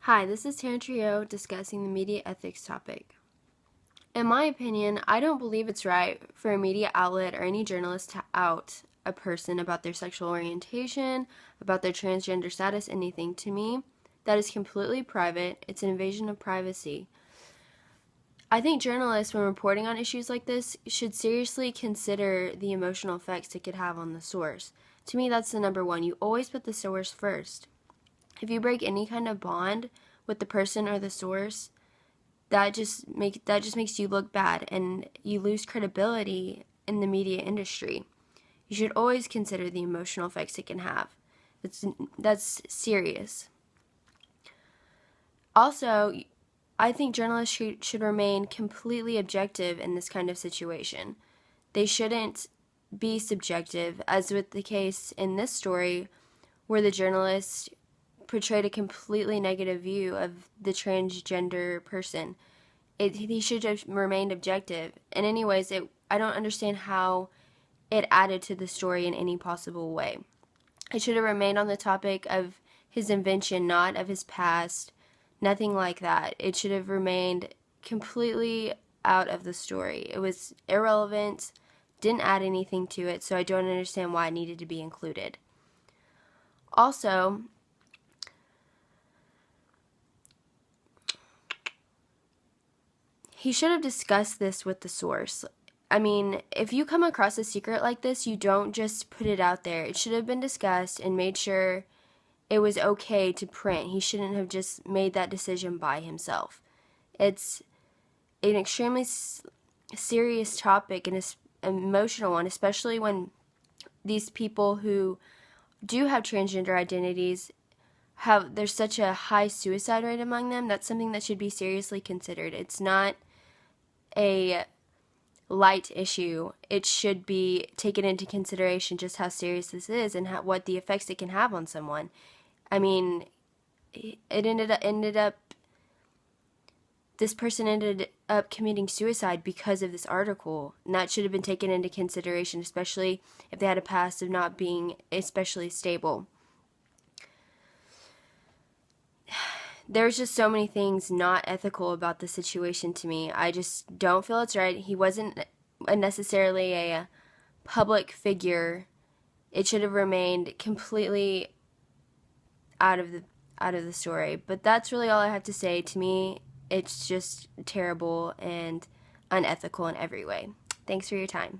Hi, this is Taryn Trio discussing the media ethics topic. In my opinion, I don't believe it's right for a media outlet or any journalist to out a person about their sexual orientation, about their transgender status, anything. To me, that is completely private. It's an invasion of privacy. I think journalists, when reporting on issues like this, should seriously consider the emotional effects it could have on the source. To me, that's the number one. You always put the source first. If you break any kind of bond with the person or the source, that just makes you look bad and you lose credibility in the media industry. You should always consider the emotional effects it can have. That's serious. Also, I think journalists should remain completely objective in this kind of situation. They shouldn't be subjective, as with the case in this story where the journalist portrayed a completely negative view of the transgender person. He should have remained objective. And anyways, I don't understand how it added to the story in any possible way. It should have remained on the topic of his invention, not of his past. Nothing like that. It should have remained completely out of the story. It was irrelevant, didn't add anything to it, so I don't understand why it needed to be included. Also, he should have discussed this with the source. I mean, if you come across a secret like this, you don't just put it out there. It should have been discussed and made sure it was okay to print. He shouldn't have just made that decision by himself. It's an extremely serious topic and an emotional one, especially when these people who do have transgender identities there's such a high suicide rate among them. That's something that should be seriously considered. It's not a light issue. It should be taken into consideration just how serious this is and what the effects it can have on someone. I mean, this person ended up committing suicide because of this article, and that should have been taken into consideration, especially if they had a past of not being especially stable. There's just so many things not ethical about the situation to me. I just don't feel it's right. He wasn't necessarily a public figure. It should have remained completely out of the story. But that's really all I have to say. To me, it's just terrible and unethical in every way. Thanks for your time.